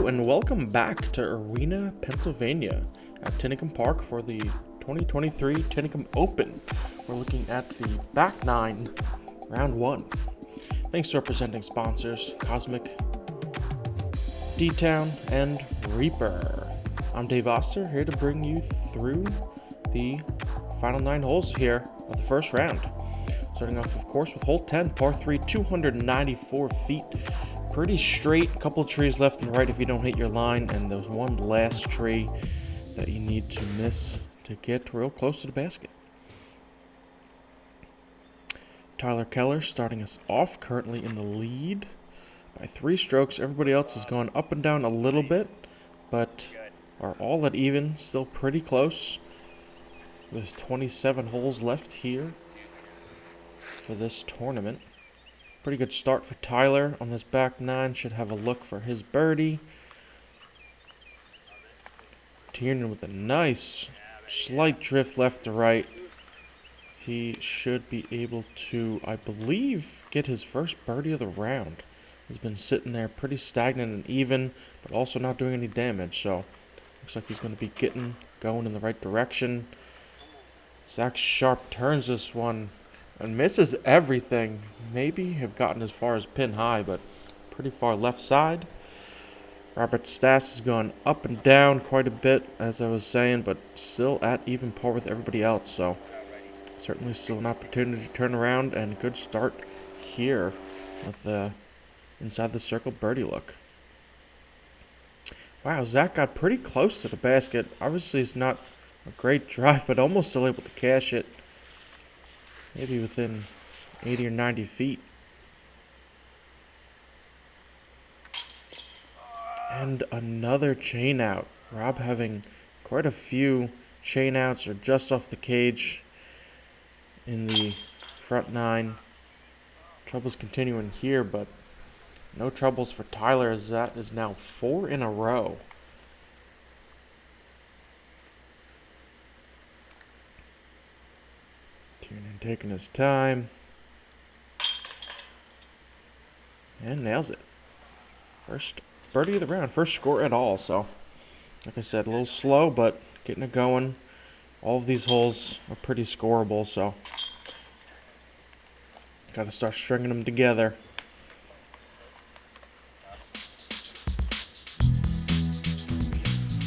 Hello and welcome back to Arena, Pennsylvania at Tinicum Park for the 2023 Tinicum Open. We're looking at the back nine, round one. Thanks to our presenting sponsors, Cosmic, D-Town, and Reaper. I'm Dave Oster, here to bring you through the final 9 holes here of the first round. Starting off, of course, with hole 10, par 3, 294 feet. Pretty straight, a couple of trees left and right if you don't hit your line, and there's one last tree that you need to miss to get real close to the basket. Tyler Keller starting us off, currently in the lead by 3 strokes. Everybody else is going up and down a little bit, but are all at even, still pretty close. There's 27 holes left here for this tournament. Pretty good start for Tyler on this back 9. Should have a look for his birdie. Tiernan with a nice slight drift left to right. He should be able to, I believe, get his first birdie of the round. He's been sitting there pretty stagnant and even, but also not doing any damage. So looks like he's going to be going in the right direction. Zach Sharp turns this one and misses everything. Maybe have gotten as far as pin high, but pretty far left side. Robert Staas is going up and down quite a bit, as I was saying, but still at even par with everybody else. So certainly still an opportunity to turn around, and good start here with the inside the circle birdie look. Wow, Zach got pretty close to the basket. Obviously it's not a great drive, but almost still able to cash it. Maybe within 80 or 90 feet. And another chain out. Rob having quite a few chain outs or just off the cage in the front 9. Troubles continuing here, but no troubles for Tyler, as that is now 4 in a row. Tiernan taking his time. And nails it. First birdie of the round. First score at all. So, like I said, a little slow, but getting it going. All of these holes are pretty scoreable, so got to start stringing them together.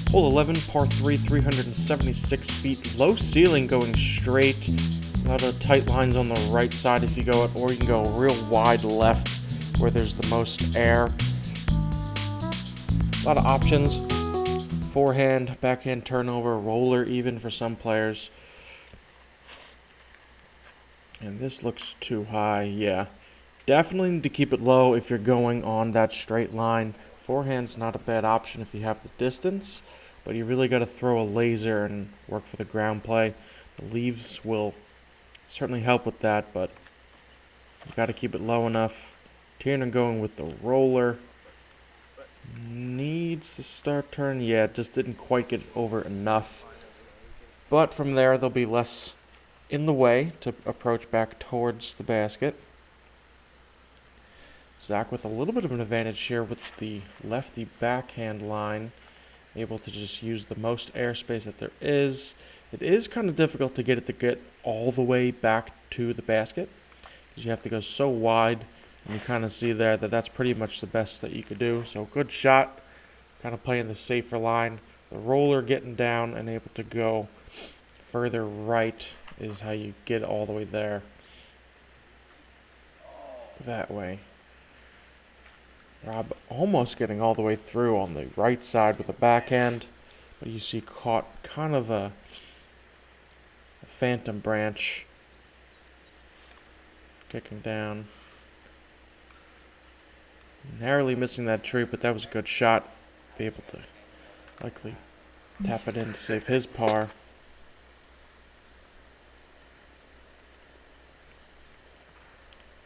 Hole 11, par 3, 376 feet. Low ceiling going straight. A lot of tight lines on the right side if you go it, or you can go real wide left where there's the most air. A lot of options. Forehand, backhand turnover, roller even for some players. And this looks too high, yeah. Definitely need to keep it low if you're going on that straight line. Forehand's not a bad option if you have the distance, but you really got to throw a laser and work for the ground play. The leaves will certainly help with that, but you got to keep it low enough. Tiernan going with the roller. Needs to start turning. Yeah, just didn't quite get it over enough. But from there, there'll be less in the way to approach back towards the basket. Zach with a little bit of an advantage here with the lefty backhand line. Able to just use the most airspace that there is. It is kind of difficult to get all the way back to the basket, because you have to go so wide, and you kind of see there that that's pretty much the best that you could do. So good shot, kind of playing the safer line. The roller getting down and able to go further right is how you get all the way there. That way. Rob almost getting all the way through on the right side with a backhand, but you see caught kind of a phantom branch kicking down. Narrowly missing that tree, but that was a good shot. Be able to likely tap it in to save his par.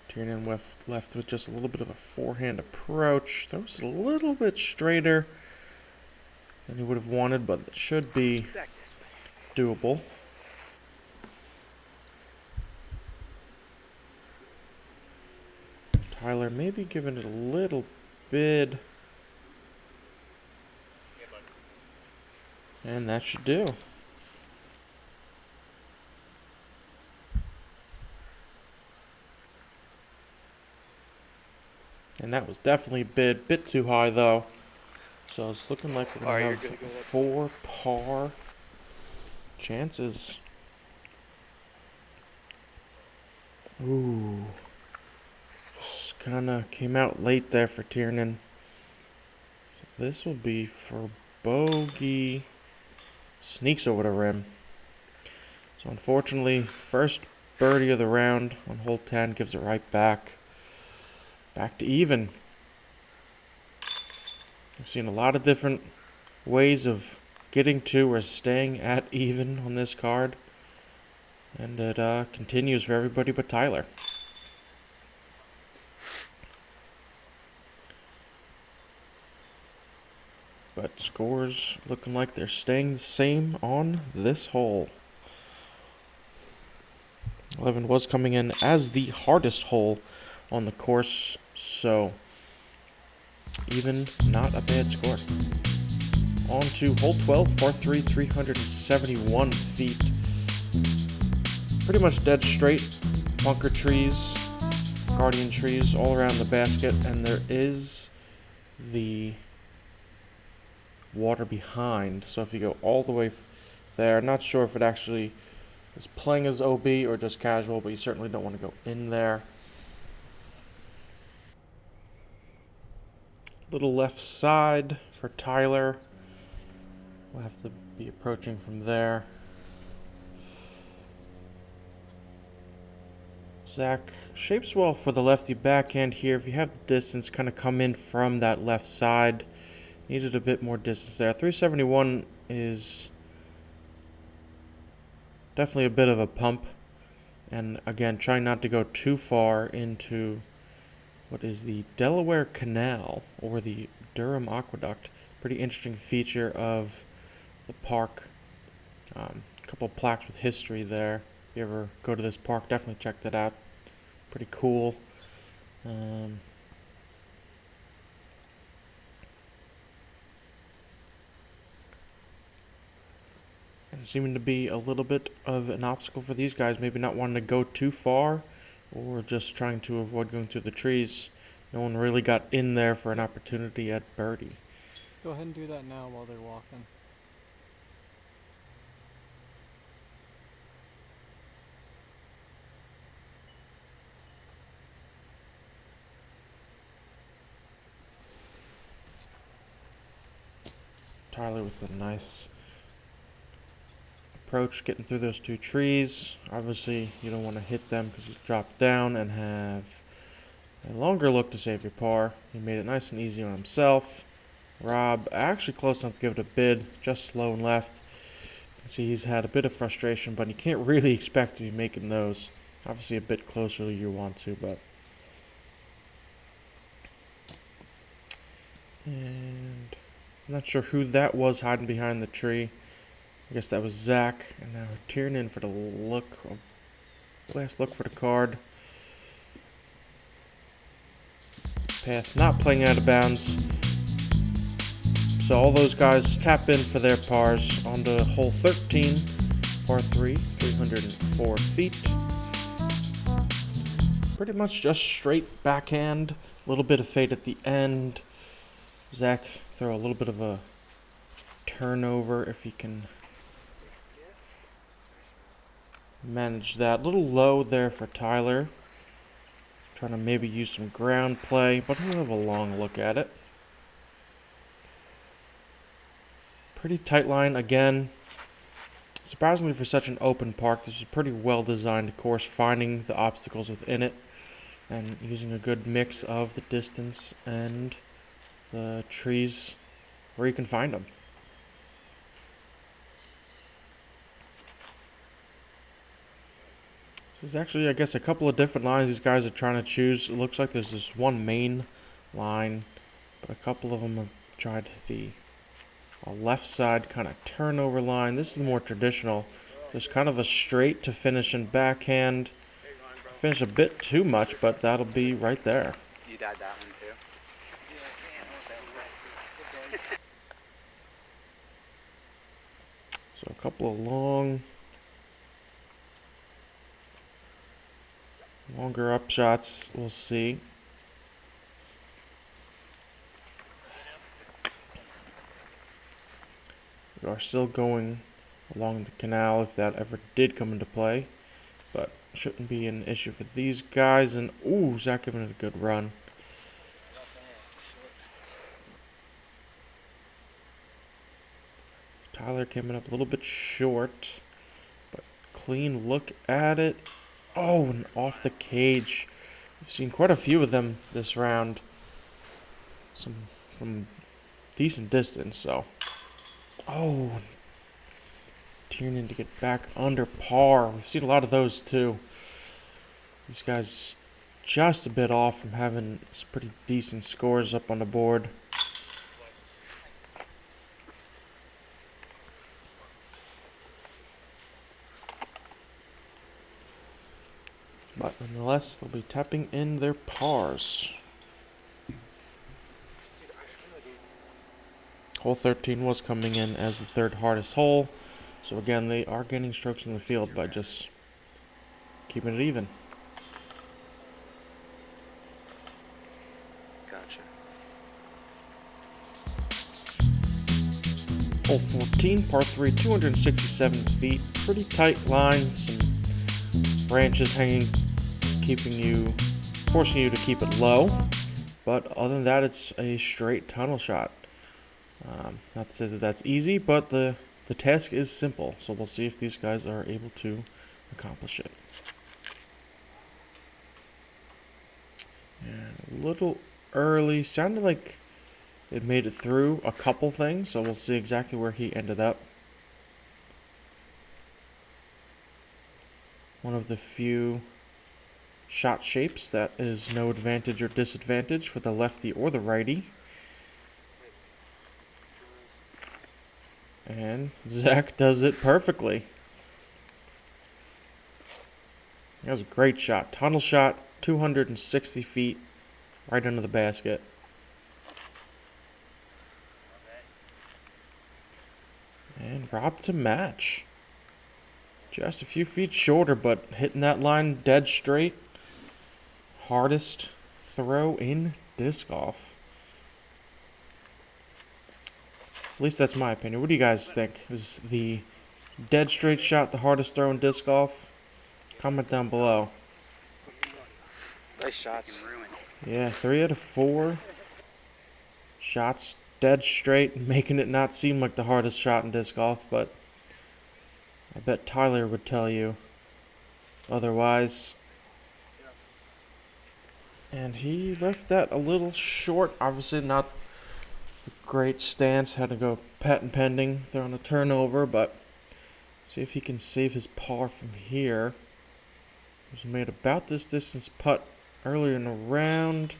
Tiernan left with just a little bit of a forehand approach. That was a little bit straighter than he would have wanted, but it should be doable. Tyler maybe giving it a little bit And that should do. And that was definitely a bit too high, though. So it's looking like we're going to have 4 par chances. Ooh. Just kind of came out late there for Tiernan. So this will be for bogey. Sneaks over the rim. So unfortunately, first birdie of the round on hole 10 gives it right back. Back to even. I've seen a lot of different ways of getting to or staying at even on this card. And it continues for everybody but Tyler. But scores looking like they're staying the same on this hole. 11 was coming in as the hardest hole on the course, so even not a bad score. On to hole 12, par 3, 371 feet. Pretty much dead straight. Bunker trees, guardian trees all around the basket, and there is the water behind. So if you go all the way there, not sure if it actually is playing as OB or just casual, but you certainly don't want to go in there. Little left side for Tyler. We'll have to be approaching from there. Zach shapes well for the lefty backhand here. If you have the distance, kind of come in from that left side. Needed a bit more distance there. 371 is definitely a bit of a pump. And again, trying not to go too far into what is the Delaware Canal or the Durham Aqueduct. Pretty interesting feature of the park. A couple of plaques with history there. If you ever go to this park, definitely check that out. Pretty cool. And seeming to be a little bit of an obstacle for these guys, maybe not wanting to go too far or just trying to avoid going through the trees. No one really got in there for an opportunity at birdie. Go ahead and do that now while they're walking. Tyler with a nice approach, getting through those 2 trees. Obviously, you don't want to hit them because you drop down and have a longer look to save your par. He made it nice and easy on himself. Rob, actually close enough to give it a bid, just slow and left. You can see he's had a bit of frustration, but you can't really expect to be making those. Obviously a bit closer than you want to, but... And I'm not sure who that was hiding behind the tree. I guess that was Zach. And now Tiernan for the last look for the card. Path not playing out of bounds. So all those guys tap in for their pars onto hole 13, par 3, 304 feet. Pretty much just straight backhand. A little bit of fade at the end. Zach throw a little bit of a turnover if he can manage that. A little low there for Tyler. Trying to maybe use some ground play, but he'll have a long look at it. Pretty tight line again. Surprisingly for such an open park, this is a pretty well designed course, finding the obstacles within it and using a good mix of the distance and the trees where you can find them. So there's actually, I guess, a couple of different lines these guys are trying to choose. It looks like there's this one main line, but a couple of them have tried the left side kind of turnover line. This is more traditional. There's kind of a straight to finish and backhand. Finish a bit too much, but that'll be right there. You died that one too? So a couple of longer upshots, we'll see. We are still going along the canal if that ever did come into play, but shouldn't be an issue for these guys. And ooh, Zach giving it a good run. Tyler came up a little bit short, but clean look at it. Oh, and off the cage. We've seen quite a few of them this round. Some from decent distance, so. Oh, Tiernan to get back under par. We've seen a lot of those too. These guys just a bit off from having some pretty decent scores up on the board. But nonetheless, they'll be tapping in their pars. Hole 13 was coming in as the third hardest hole. So again, they are gaining strokes in the field by just keeping it even. Gotcha. Hole 14, par 3, 267 feet. Pretty tight line. Some branches hanging, forcing you to keep it low. But other than that, it's a straight tunnel shot. Not to say that that's easy, but the task is simple. So we'll see if these guys are able to accomplish it. And a little early. Sounded like it made it through a couple things, so we'll see exactly where he ended up. One of the few shot shapes that is no advantage or disadvantage for the lefty or the righty. And Zach does it perfectly. That was a great shot. Tunnel shot, 260 feet, right under the basket. And Rob to match. Just a few feet shorter, but hitting that line dead straight. Hardest throw in disc golf. At least that's my opinion. What do you guys think? Is the dead straight shot the hardest throw in disc golf? Comment down below. Nice shots. Yeah, 3 out of 4 shots dead straight, making it not seem like the hardest shot in disc golf, but I bet Tyler would tell you otherwise. And he left that a little short. Obviously not a great stance. Had to go patent pending, throwing a turnover, but see if he can save his par from here. He's made about this distance putt earlier in the round.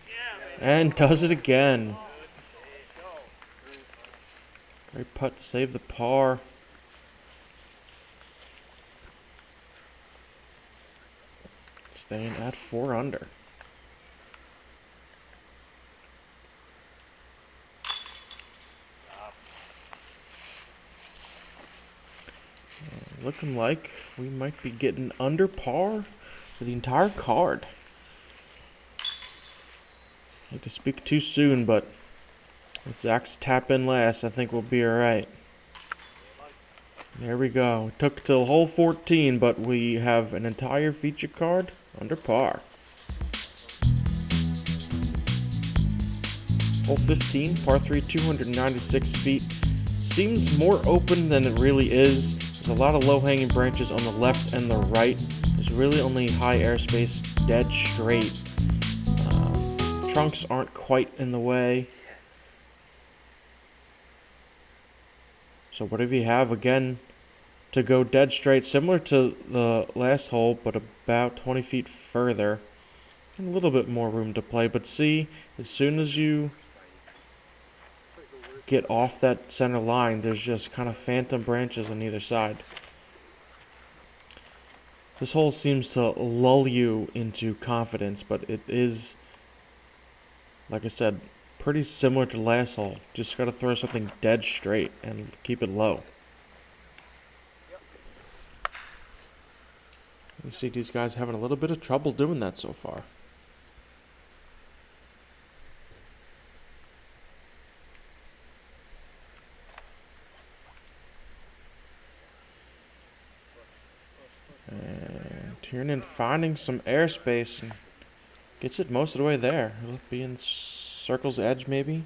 And does it again. Great putt to save the par. Staying at 4 under. Looking like we might be getting under par for the entire card. Hate to speak too soon, but with Zach's tap in last, I think we'll be alright. There we go. It took till hole 14, but we have an entire feature card under par. Hole 15, par 3, 296 feet. Seems more open than it really is. There's a lot of low-hanging branches on the left and the right. There's really only high airspace, dead straight. Trunks aren't quite in the way. So whatever you have, again, to go dead straight, similar to the last hole, but about 20 feet further. And a little bit more room to play. But see, as soon as you get off that center line, there's just kind of phantom branches on either side. This hole seems to lull you into confidence, but it is, like I said, pretty similar to last hole. Just got to throw something dead straight and keep it low. You see these guys having a little bit of trouble doing that so far. And Tiernan finding some airspace and gets it most of the way there. It'll be in circle's edge maybe.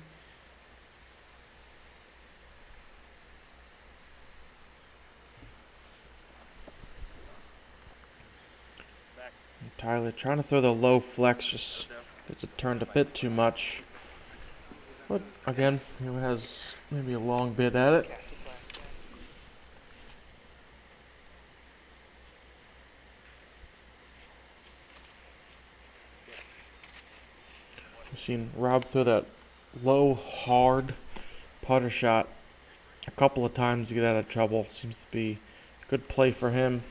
And Tyler trying to throw the low flex, just gets it turned a bit too much. But again, he has maybe a long bit at it. We've seen Rob throw that low, hard putter shot a couple of times to get out of trouble. Seems to be a good play for him.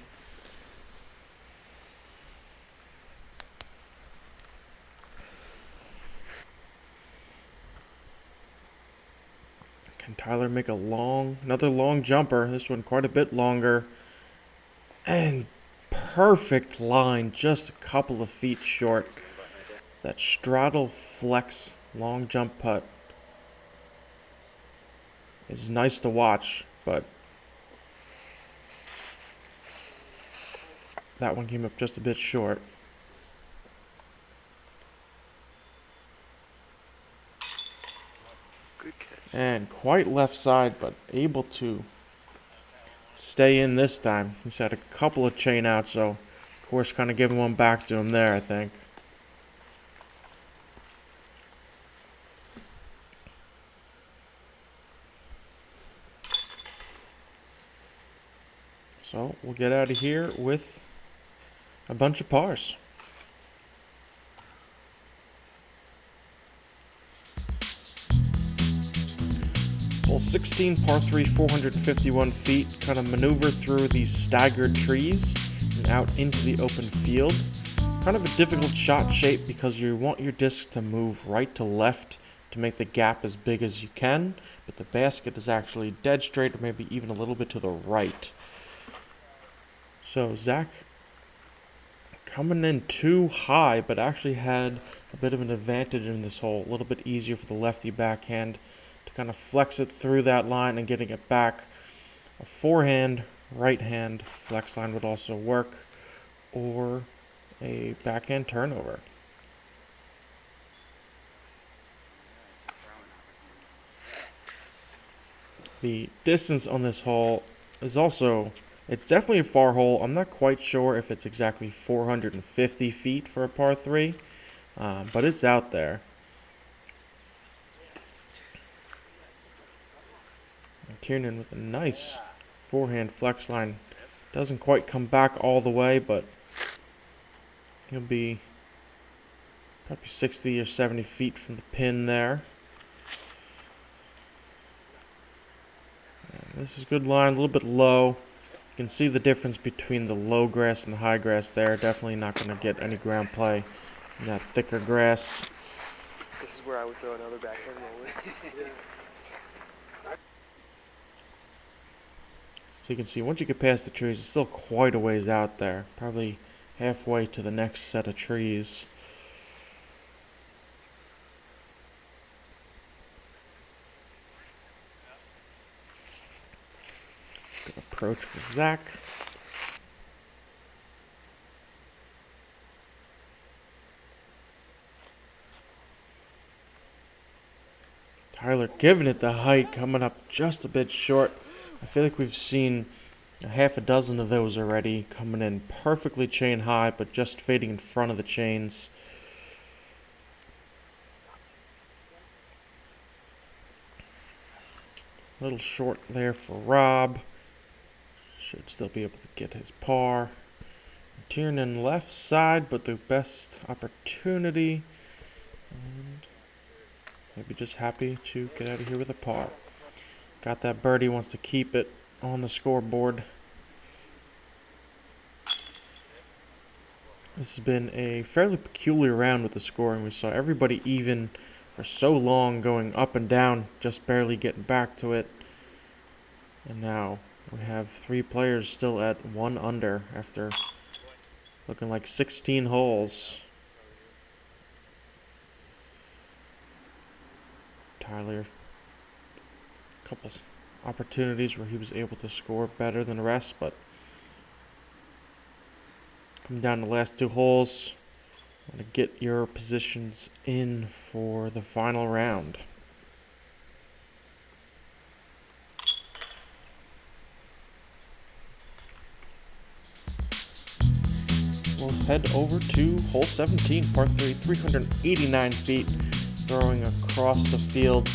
Can Tyler make another long jumper? This one quite a bit longer. And perfect line, just a couple of feet short. That straddle flex long jump putt is nice to watch, but that one came up just a bit short. And quite left side, but able to stay in this time. He's had a couple of chain outs, so of course kind of giving one back to him there, I think. So we'll get out of here with a bunch of pars. Hole 16, par 3, 451 feet. Kind of maneuver through these staggered trees and out into the open field. Kind of a difficult shot shape because you want your disc to move right to left to make the gap as big as you can, but the basket is actually dead straight or maybe even a little bit to the right. So Zach coming in too high, but actually had a bit of an advantage in this hole. A little bit easier for the lefty backhand to kind of flex it through that line and getting it back. A forehand, right hand flex line would also work, or a backhand turnover. The distance on this hole is also, it's definitely a far hole. I'm not quite sure if it's exactly 450 feet for a par 3, but it's out there. And Tiernan with a nice forehand flex line. Doesn't quite come back all the way, but he'll be probably 60 or 70 feet from the pin there. And this is a good line, a little bit low. You can see the difference between the low grass and the high grass there. Definitely not going to get any ground play in that thicker grass. This is where I would throw another backhand roller. So you can see once you get past the trees, it's still quite a ways out there. Probably halfway to the next set of trees. Good approach for Zach. Tyler giving it the height, coming up just a bit short. I feel like we've seen a half a dozen of those already, coming in perfectly chain high, but just fading in front of the chains. A little short there for Rob. Should still be able to get his par. Tiernan left side, but the best opportunity. And maybe just happy to get out of here with a par. Got that birdie, wants to keep it on the scoreboard. This has been a fairly peculiar round with the scoring. We saw everybody even for so long, going up and down, just barely getting back to it. And now we have 3 players still at 1 under after Looking like 16 holes. Tyler, a couple opportunities where he was able to score better than the rest, but coming down to the last 2 holes, want to get your positions in for the final round. We'll head over to hole 17, par 3, 389 feet, throwing across the field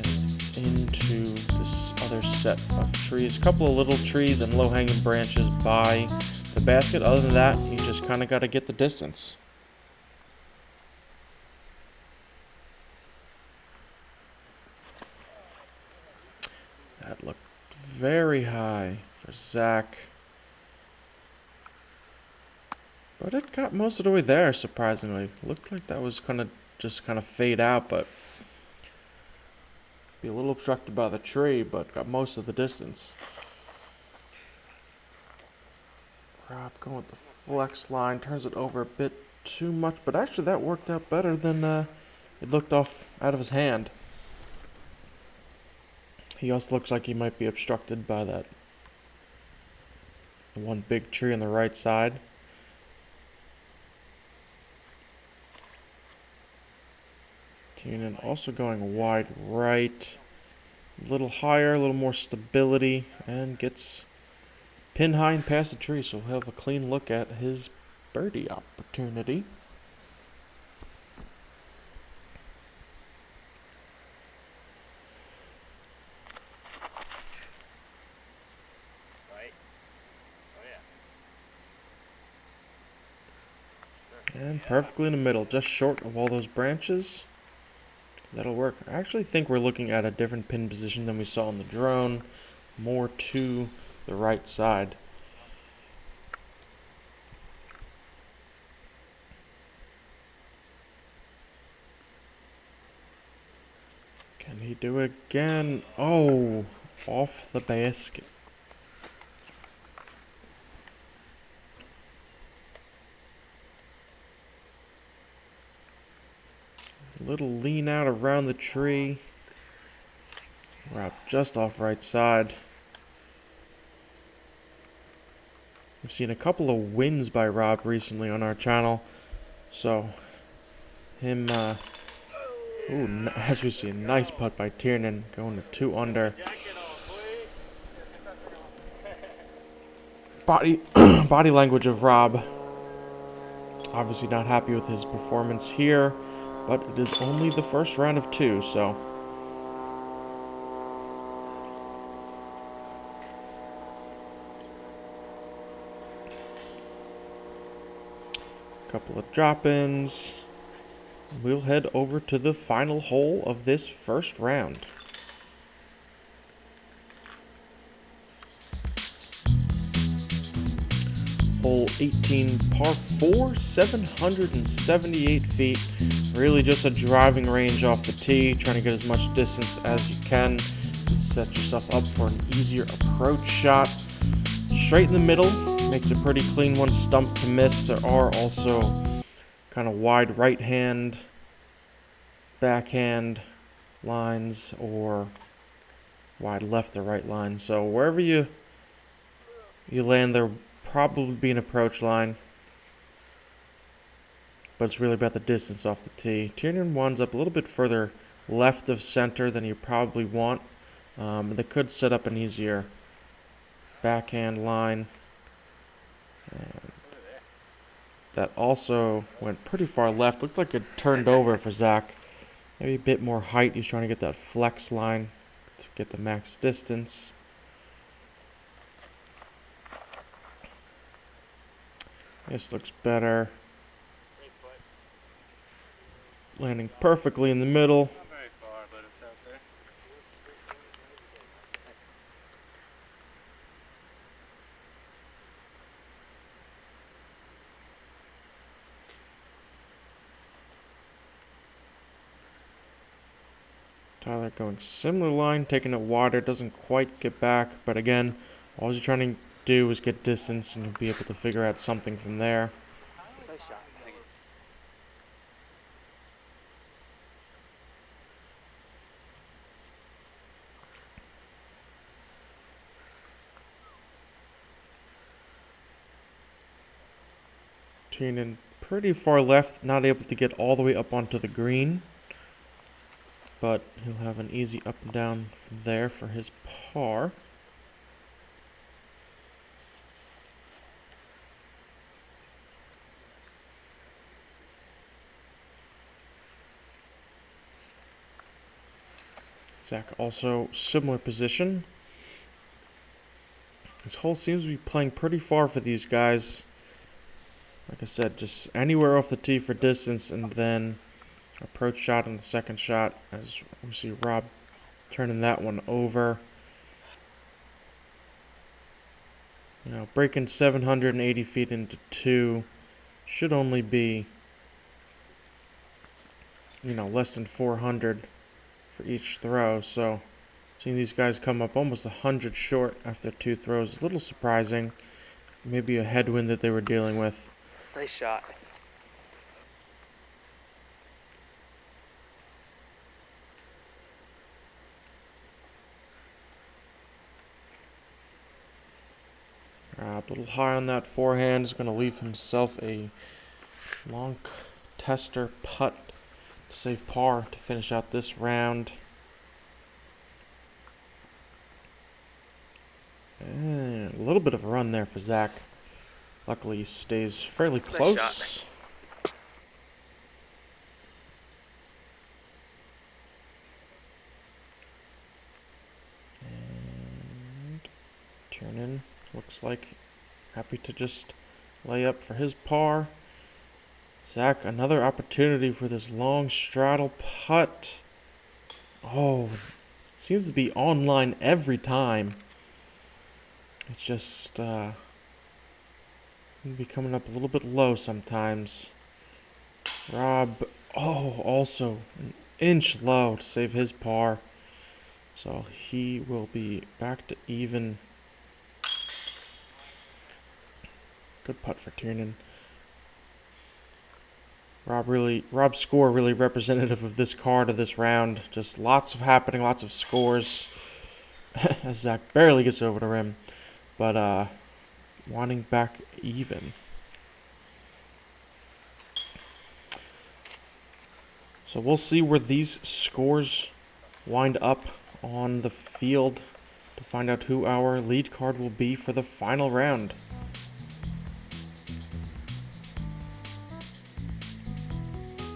and into this other set of trees. A couple of little trees and low-hanging branches by the basket. Other than that, you just kind of got to get the distance. That looked very high for Zach. But it got most of the way there, surprisingly. Looked like that was gonna just kind of fade out, but be a little obstructed by the tree, but got most of the distance. Rob going with the flex line, turns it over a bit too much, but actually that worked out better than it looked off out of his hand. He also looks like he might be obstructed by that one big tree on the right side. Tiernan also going wide right, a little higher, a little more stability, and gets pin high and past the tree, so he'll have a clean look at his birdie opportunity. And perfectly in the middle, just short of all those branches. That'll work. I actually think we're looking at a different pin position than we saw on the drone. More to the right side. Can he do it again? Oh, off the basket. Little lean out around the tree. Rob just off right side. We've seen a couple of wins by Rob recently on our channel. So, him, as we see, a nice putt by Tiernan, going to 2 under. Body language of Rob. Obviously not happy with his performance here, but it is only the first round of 2, so. Couple of drop-ins. We'll head over to the final hole of this first round. Hole 18, par 4, 778 feet. Really just a driving range off the tee, trying to get as much distance as you can. Set yourself up for an easier approach shot. Straight in the middle, makes a pretty clean one, stump to miss. There are also kind of wide right hand, backhand lines, or wide left or right line. So wherever you land, there will probably be an approach line. But it's really about the distance off the tee. Tiernan winds up a little bit further left of center than you probably want. They could set up an easier backhand line. And that also went pretty far left. Looked like it turned over for Zach. Maybe a bit more height. He's trying to get that flex line to get the max distance. This looks better. Landing perfectly in the middle. Not very far, but it's out there. Tyler going similar line, taking it wider, doesn't quite get back, but again, all you're trying to do is get distance, and you'll be able to figure out something from there. Nice shot. Tiernan pretty far left, not able to get all the way up onto the green. But he'll have an easy up and down from there for his par. Zach also similar position. This hole seems to be playing pretty far for these guys. Like I said, just anywhere off the tee for distance, and then approach shot on the second shot, as we see Rob turning that one over. You know, breaking 780 feet into 2 should only be, you know, less than 400 for each throw. So seeing these guys come up almost 100 short after 2 throws is a little surprising. Maybe a headwind that they were dealing with. Nice shot. A little high on that forehand. Is going to leave himself a long tester putt to save par to finish out this round. And a little bit of a run there for Zach. Luckily, he stays fairly close. And Tiernan looks like happy to just lay up for his par. Zach, another opportunity for this long straddle putt. Oh, seems to be online every time. It's just be coming up a little bit low sometimes. Rob, also an inch low to save his par. So he will be back to even. Good putt for Tiernan. Rob's score really representative of this card of this round. Just lots of happening, lots of scores. As Zach barely gets over the rim. But wanting back even. So we'll see where these scores wind up on the field to find out who our lead card will be for the final round.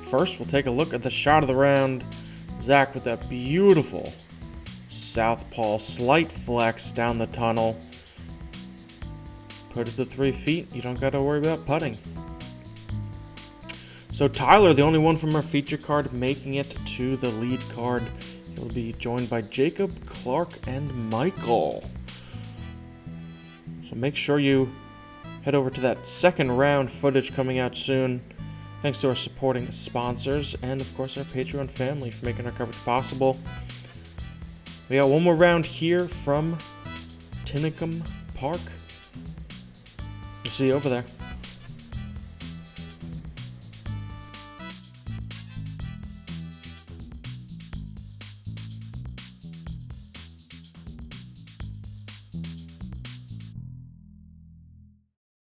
First, we'll take a look at the shot of the round. Zach with that beautiful southpaw slight flex down the tunnel. Put it to 3 feet. You don't got to worry about putting. So Tyler, the only one from our feature card, making it to the lead card. He'll be joined by Jacob, Clark, and Michael. So make sure you head over to that second round footage coming out soon. Thanks to our supporting sponsors and, of course, our Patreon family for making our coverage possible. We got one more round here from Tinicum Park. We'll see you over there.